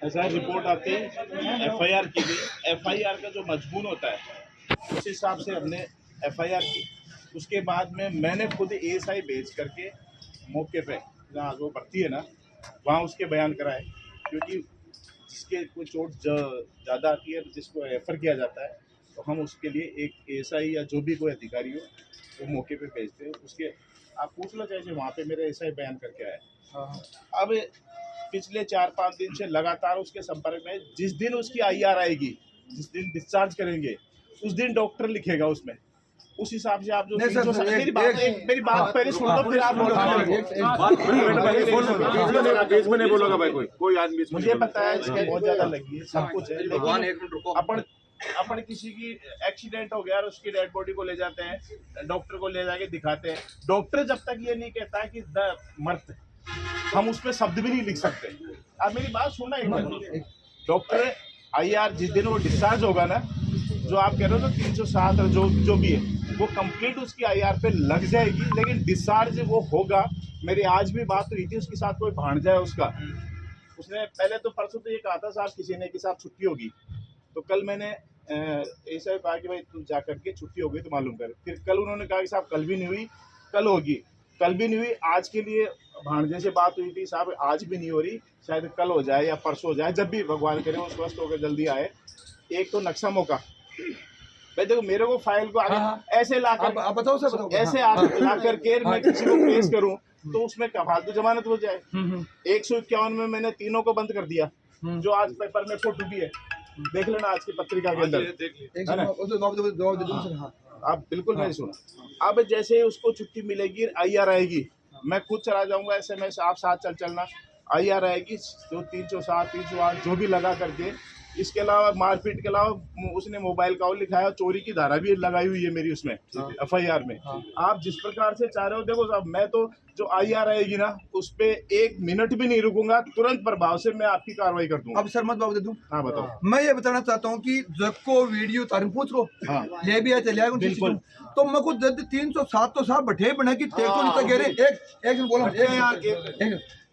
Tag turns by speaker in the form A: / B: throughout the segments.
A: ऐसा रिपोर्ट आते एफआईआर की गई। एफआईआर का जो मजमून होता है उस हिसाब से हमने एफआईआर की। उसके बाद में मैंने खुद एएसआई भेज करके मौके पे जहाँ वो भर्ती है ना वहाँ उसके बयान कराए, क्योंकि जिसके कोई चोट ज़्यादा आती है तो जिसको रेफ़र किया जाता है तो हम उसके लिए एक एएसआई या जो भी कोई अधिकारी हो वो मौके पे भेजते हैं। उसके आप पूछ लो चाहे वहाँ पे मेरे एएसआई बयान करके आए। अब पिछले 4-5 दिन से लगातार उसके संपर्क में, जिस दिन उसकी आईआर आएगी, जिस दिन डिस्चार्ज करेंगे उस दिन डॉक्टर लिखेगा उसमें, उस हिसाब से आप जो मेरी बात पहले सुन लो, फिर आप बोलो।
B: कोई आदमी
A: मुझे पता है इसकी बहुत ज्यादा लगी है, सब कुछ है, लेकिन अपन किसी की एक्सीडेंट हो गया और उसकी डेड बॉडी को ले जाते हैं, डॉक्टर को ले जाके दिखाते हैं। डॉक्टर जब तक ये नहीं कहता है कि मर्द, हम उसमें शब्द भी नहीं लिख सकते। आप मेरी बात सुनना एक बार। डॉक्टर आईआर जिस दिन वो डिस्चार्ज होगा ना, जो आप कह रहे हो तो 307 और जो भी है वो कंप्लीट उसकी आईआर पे लग जाएगी, लेकिन डिस्चार्ज वो होगा। मेरी आज भी बात हुई थी, उसके साथ कोई भांजा है उसका, उसने पहले तो परसों तो ये कहा था साहब किसी ने के साथ छुट्टी होगी, तो कल मैंने ऐसा कहा कि भाई तू जा करके छुट्टी हो गई तो मालूम कर। फिर कल उन्होंने कहा कि साहब कल भी नहीं हुई, कल होगी, कल भी नहीं हुई। आज के लिए भांजे से बात हुई थी, साहब आज भी नहीं हो रही, शायद कल हो जाए या परसों हो जाए, जब भी भगवान करे वो स्वस्थ होकर जल्दी आए। एक तो नक्शा मौका भाई, देखो मेरे को फाइल को आगे ऐसे ला कर
C: बताओ सर,
A: ऐसे ला करके मैं किसी को पेश करूं तो उसमें क्या फालतू जमानत हो जाए। 151 में मैंने तीनों को बंद कर दिया, जो आज पेपर में फोटो भी है, देख लेना आज की पत्रिका के अंदर, है ना? आप बिल्कुल नहीं सुना। अब जैसे ही उसको छुट्टी मिलेगी, आईआर आएगी, मैं खुद चला जाऊंगा एसएमएस, आप साथ चलना। आईआर आएगी जो 307 308 जो भी लगा करके, इसके अलावा मारपीट के अलावा उसने मोबाइल का लिखा है, चोरी की धारा भी लगाई हुई है मेरी उसमें एफआईआर में। आप जिस प्रकार से चाह रहे हो, देखो साहब मैं तो जो आईआर आएगी ना उस पे 1 मिनट भी नहीं रुकूंगा, तुरंत प्रभाव से मैं आपकी कार्रवाई कर दूंगा।
C: अब सर मत बाबू दे दूं।
A: हाँ बताओ।
C: मैं ये बताना चाहता हूँ कि जब वीडियो तार पूछ लो, ये भी है चले
A: बिल्कुल।
C: तो मैं कुछ 307 तो साहब बैठे बना की टेक्टो नीचे गिरे, एक बोलो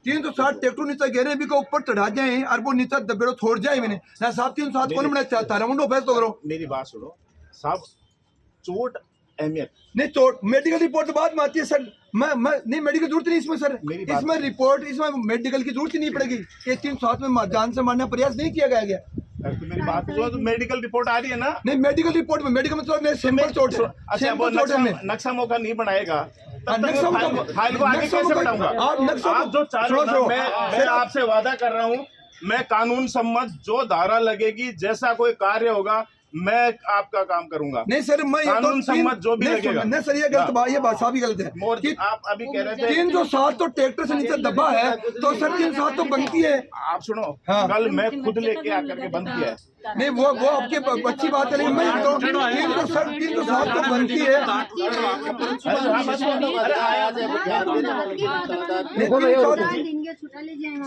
C: 307 ट्रैक्टर नीचे गिरे भी को ऊपर चढ़ा जाए और वो नीचे दबेड़ो छोड़ जाए। मैंने ना साहब 307 कौन बना चाहता है, मुंडो फैसला करो।
A: मेरी बात सुनो साहब, चोट अहमियत
C: नहीं, चोट मेडिकल रिपोर्ट तो बाद में आती है सर। मैं नहीं, मेडिकल जरूरत नहीं इसमें सर, इसमें रिपोर्ट, इसमें मेडिकल की जरूरत ही नहीं पड़ेगी। ये 307 में जान से मारने का प्रयास नहीं किया गया।
A: तो मेरी बात जो तो मेडिकल रिपोर्ट आ रही है ना,
C: नहीं मेडिकल रिपोर्ट में मेडिकल मतलब मेरे सिंपल चोट है।
A: अच्छा वो नक्शा मौका नहीं बनाएगा, फाइल को आगे कैसे बढ़ाऊंगा? आप जो चाह रहे हो, मैं आपसे वादा कर रहा हूँ, मैं कानून सम्मत जो धारा लगेगी, जैसा कोई कार्य होगा, मैं आपका काम करूंगा।
C: नहीं सर, मैं
A: कानून सम्मत जो भी लगेगा।
C: नहीं सर, ये गलत बात, ये बात साहब गलत है।
A: आप अभी कह रहे थे
C: 307 तो ट्रैक्टर से नीचे दबा है, तो सर 307 तो बनती है।
A: आप सुनो, कल मैं खुद लेके आकर के बंद किया है।
C: नहीं वो आपकी अच्छी बात है, लेकिन मैं 307 तो बनती है।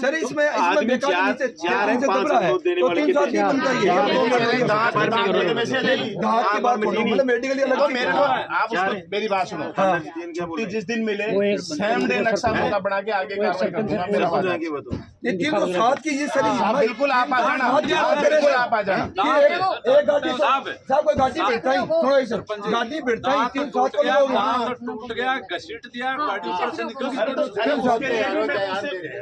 C: सर इसमें बेकार
A: मेरी बात सुनो, छुट्टी जिस दिन मिले सेम डे नक्शा मौका बना के आगे कार्रवाई कर दूंगा। मेरा वादा है।
C: 307 की ये सर
A: बिल्कुल आप आ जाना, बिल्कुल आप आ जाना।
C: एक गाड़ी साहब कोई गाड़ी बैठता ही थोड़ा सर, गाड़ी बैठता ही 307 को
B: टूट गया, घसीट दिया, गाड़ी ऊपर से निकल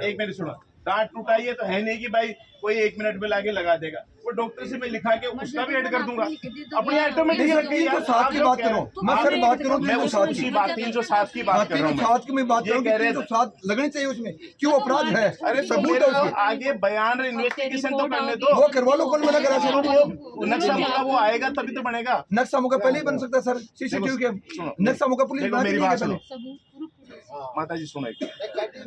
A: एक मिनट सुनो, दांत टूटा ये तो है नहीं कि भाई कोई 1 मिनट में लाके लगा देगा, वो डॉक्टर से मैं लिखा के उसका भी ऐड कर दूंगा। अपनी ऑटोमेटिक
C: 307 की बात करो, मैं सर बात करूं 307 की बात,
A: 307 की बात कर रहा हूं।
C: 307 की मैं बात करूं, 307 लगनी चाहिए उसमें, क्यों अपराध है।
A: अरे सबूत है, आगे बयान इन्वेस्टिगेशन तो करने दो,
C: वो करवा लो, कौन मना करा सर?
A: वो नक्शा मौका वो आएगा तभी तो बनेगा।
C: नक्शा मौका पहले ही बन सकता है सर, सीसीटीवी के नक्शा मौका पुलिस
A: मेरी बात सुनो माता जी, सुनो,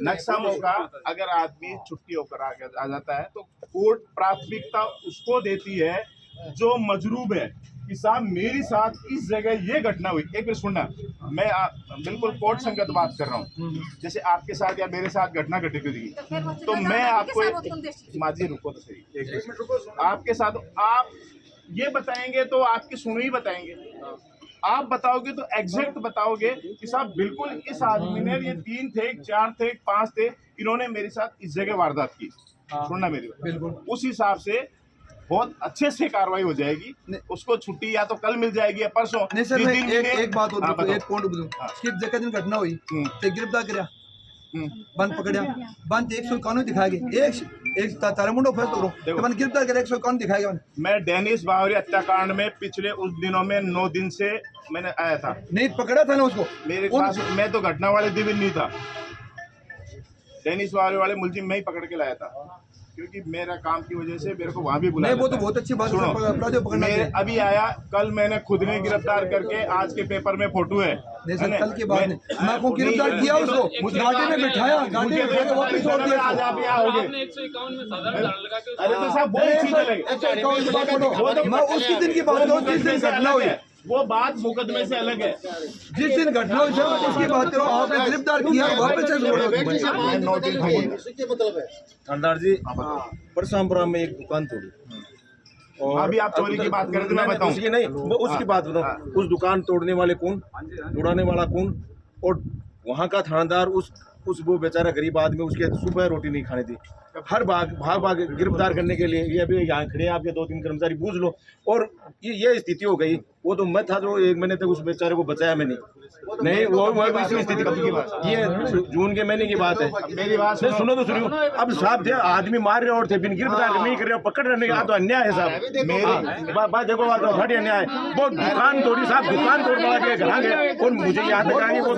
A: नक्शा मौका अगर आदमी छुट्टी होकर आ जाता है तो कोर्ट प्राथमिकता उसको देती है जो मजरूब है कि साहब मेरे साथ इस जगह ये घटना हुई। एक मिनट सुनना, मैं बिल्कुल कोर्ट संगत बात कर रहा हूँ, जैसे आपके साथ या मेरे साथ घटना घटित हुई तो मैं आपको, माजी रुको तो सही, एक मिनट, आपके साथ आप ये बताएंगे तो आपकी सुनो ही बताएंगे, आप बताओगे तो एग्जैक्ट बताओगे कि साहब बिल्कुल इस आदमी ने, ये 3 थे 4 थे 5 थे, इन्होंने मेरे साथ इस जगह वारदात की। सुनना मेरी बात,
C: बिल्कुल।
A: उस हिसाब से बहुत अच्छे से कार्रवाई हो जाएगी। उसको छुट्टी या तो कल मिल जाएगी या परसों।
C: नहीं सर, मैं एक बात और
A: हाँ, बताओ।
C: एक पॉइंट बोलूं,
A: हाँ।
C: कि जगह दिन घटना हुई ते गिरफ्तार करया, बंद पकड़या, बंद 100 कानून दिखाया गया, एक तारा मुंडो फैसला करो तो बंद गिरफ्तार कर 100 कानून दिखाया गया।
A: मैं डेनिस बावरी हत्याकांड में पिछले उस दिनों में 9 दिन से मैंने आया था,
C: नहीं पकड़ा था ना उसको,
A: मेरे पास मैं तो घटना वाले दिन भी नहीं था। डेनिस बावरी वाले मुलजिम मैं ही पकड़ के लाया था, क्योंकि मेरा काम की वजह से मेरे को वहाँ भी बुलाया।
C: नहीं वो तो बहुत अच्छी बात है, अपराधियों को पकड़ना
A: मैं
C: चाहिए।
A: अभी आया, कल मैंने खुद ने गिरफ्तार करके आज के पेपर में फोटो है।
C: नहीं सर, कल की बात नहीं, मैं को गिरफ्तार किया उसको, गाड़ी में बिठाया, गाड़ी में बिठा के वापस छोड़ दिया।
A: आज आप यहाँ आओगे।
D: आपने 151 में साधारण धारण लगा के
A: अरे तो साहब वो चीजें लगे,
C: मैं उसी दिन की बात करूँ जिस दिन घटना हुई,
A: वो बात मुकदमे से अलग है।
C: जिस दिन घटना हुई सर उसकी बात करो, आपने गिरफ्तार किया वापस से छोड़ो।
A: मैं 9 दिन
E: थानेदार जी, परसों में एक दुकान तोड़ी और
A: अभी आप चोरी की बात करें तो मैं बताऊं।
E: उसकी नहीं, वो उसकी बात बताओ। उस दुकान तोड़ने वाले कौन, तोड़ाने वाला कौन, और वहाँ का थानेदार उस वो बेचारा गरीब आदमी, उसके सुबह रोटी नहीं खाने दी, हर भाग गिरफ्तार करने के लिए। ये अभी यहाँ खड़े हैं आपके 2-3 कर्मचारी, पूछ लो। और ये स्थिति हो गई। वो तो मैं था जो 1 महीने तक उस बेचारे को बचाया मैंने, नहीं वो इसी स्थिति की बात, ये जून के महीने की बात है।
A: मेरी बात
E: नहीं सुनो तो सुनियो, अब साहब थे आदमी मार रहे और थे बिन गिरफ्तार नहीं कर रहे, पकड़ रहे नहीं, तो अन्याय है साहब। मेरी बात देखो, बात थोड़ी अन्याय है। वो दुकान तोड़ी साहब, दुकान तोड़ वाला के घर गए और मुझे याद है कि वो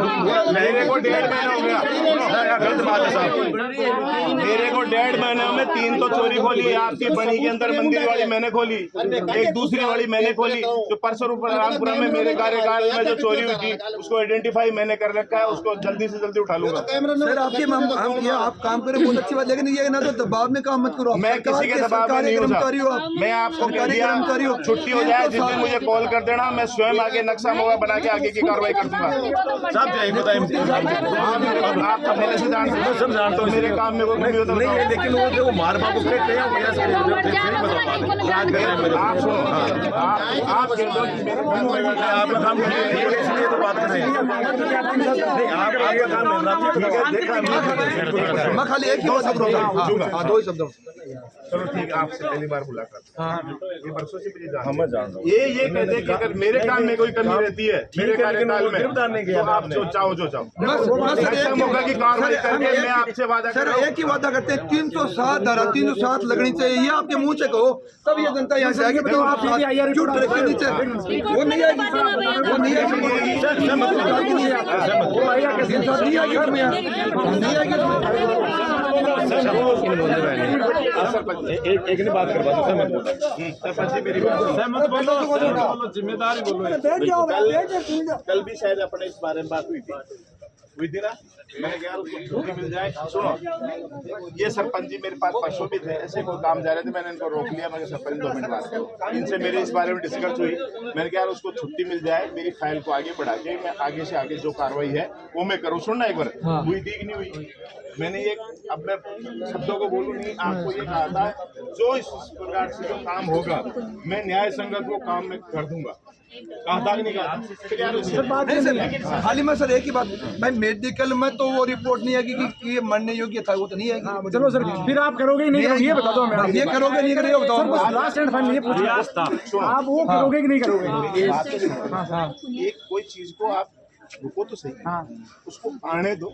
A: मेरे को 1.5 महीना हो गया।
E: गलत बात है साहब।
A: मेरे को 1.5 महीने में 3 तो चोरी खोली है। आपकी बनी के अंदर मंदिर वाली मैंने खोली, एक दूसरी वाली मैंने खोली। जो परसों रामपुरा में मेरे कार्यकाल में जो चोरी हुई थी उसको आइडेंटिफाई मैंने कर रखा है, उसको जल्दी से जल्दी उठा लूंगा।
C: सर आपके आप काम करें बहुत अच्छी बात, लेकिन ये ना तो दबाव में काम मत करो।
A: मैं किसी के दबाव में नहीं हूँ साहब। मैं आपको कह दिया छुट्टी हो जाए जिस दिन मुझे कॉल कर देना, मैं स्वयं आगे नक्शा मोगा बना के आगे की कार्रवाई कर दूंगा।
E: साहब यही बताइए,
A: आप पहले से जानते
E: मैं सब जानता हूँ,
A: मेरे काम में वो कमी हो तो
E: नहीं,
A: बताओ।
E: लेकिन वो जो मार बाप को
A: आप सुनो, आप कह दो कि मेरे काम में
E: आपका काम इसलिए तो बात कर रहे हैं। नहीं, आपका काम है, ठीक है, देखा
C: मैं खाली एक ही बात करूँगा, हाँ 2 ही शब्द।
A: चलो ठीक है, आपसे पहली बार मुलाकात। ये बरसों से मुझे जान
E: मैं जान रहा हूँ।
A: ये कहते हैं कि अगर मेरे काम में कोई कमी रहती है मेरे कार्यकाल में,
E: गिरफ्तार नहीं किया
A: तो आप जो चाहो
C: सर
A: मौका की कार्रवाई करके मैं आपसे वादा कर
C: सर
A: रहा हूँ।
C: एक ही वादा करते हैं, 307 धारा 307 लगनी चाहिए, ये आपके मुंह से कहो तब ये जनता यहाँ से आएगी। बताओ आप क्यों ट्रक के नीचे वो नहीं आएगी, वो नहीं आएगी, नहीं आएगी
E: एक नहीं बात करवा दो, मैं बोल
B: जिम्मेदारी बोलो।
A: कल भी शायद अपने इस बारे में बात हुई थी ना। मैंने कहा उसको छुट्टी मिल जाए। सुनो, ये सरपंच जी मेरे पास परसों भी थे, ऐसे कोई काम जा रहे थे, मैंने इनको रोक लिया। मैंने सरपंच 2 मिनट बात करो, इनसे मेरे इस बारे में डिस्कस हुई। मैंने कहा उसको छुट्टी मिल जाए, मेरी फाइल को आगे बढ़ा के मैं आगे से आगे जो कार्रवाई है वो मैं करूँ। सुनना एक बार, हुई थी कि नहीं हुई। मैंने ये, अब मैं शब्दों को बोलूँ नहीं, आपको ये कहा था जो इस प्रकार से जो काम होगा मैं न्याय संगत वो काम मैं कर दूंगा। कहा था कि नहीं कहा?
C: नहीं सर, खाली मैं सर एक ही बात भाई, मेडिकल में तो वो रिपोर्ट नहीं आएगी कि ये मरने योग्य था, वो तो नहीं आएगी।
F: चलो सर, फिर आप करोगे नहीं करोगे ये बता दो हमें।
C: ये करोगे नहीं करोगे बताओ।
F: लास्ट एंड फाइनल ये पूछो, आप वो करोगे कि नहीं करोगे?
A: एक कोई चीज को आप रुको तो सही, उसको आने दो,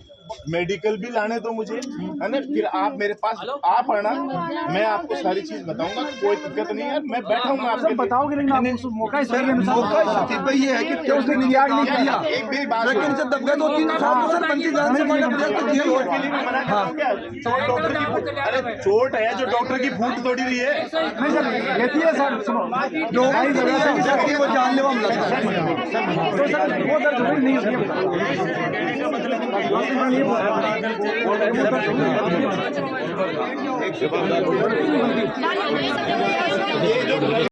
A: मेडिकल भी लाने दो मुझे, है ना। फिर आप मेरे पास आप आना, मैं आपको सारी चीज बताऊंगा, कोई दिक्कत नहीं है। मैं बैठा हूँ आपके
F: बताओगे लेकिन आपको मौका
C: सर मौका स्थिति ये है कि उसने किया नहीं किया,
A: एक भी बात
C: लेकिन से दब गए तो 3 साल तो सर पंची जान से मारने प्रयास तो किया ही है।
A: डॉक्टर की, अरे चोट है जो डॉक्टर की फूट तोड़ी रही है।
F: नहीं सर, लेती है सर, सुनो
C: जो वो जानलेवा हमला था।
F: तो सर वो दर्द जरूरी नहीं होती है।
A: ये जो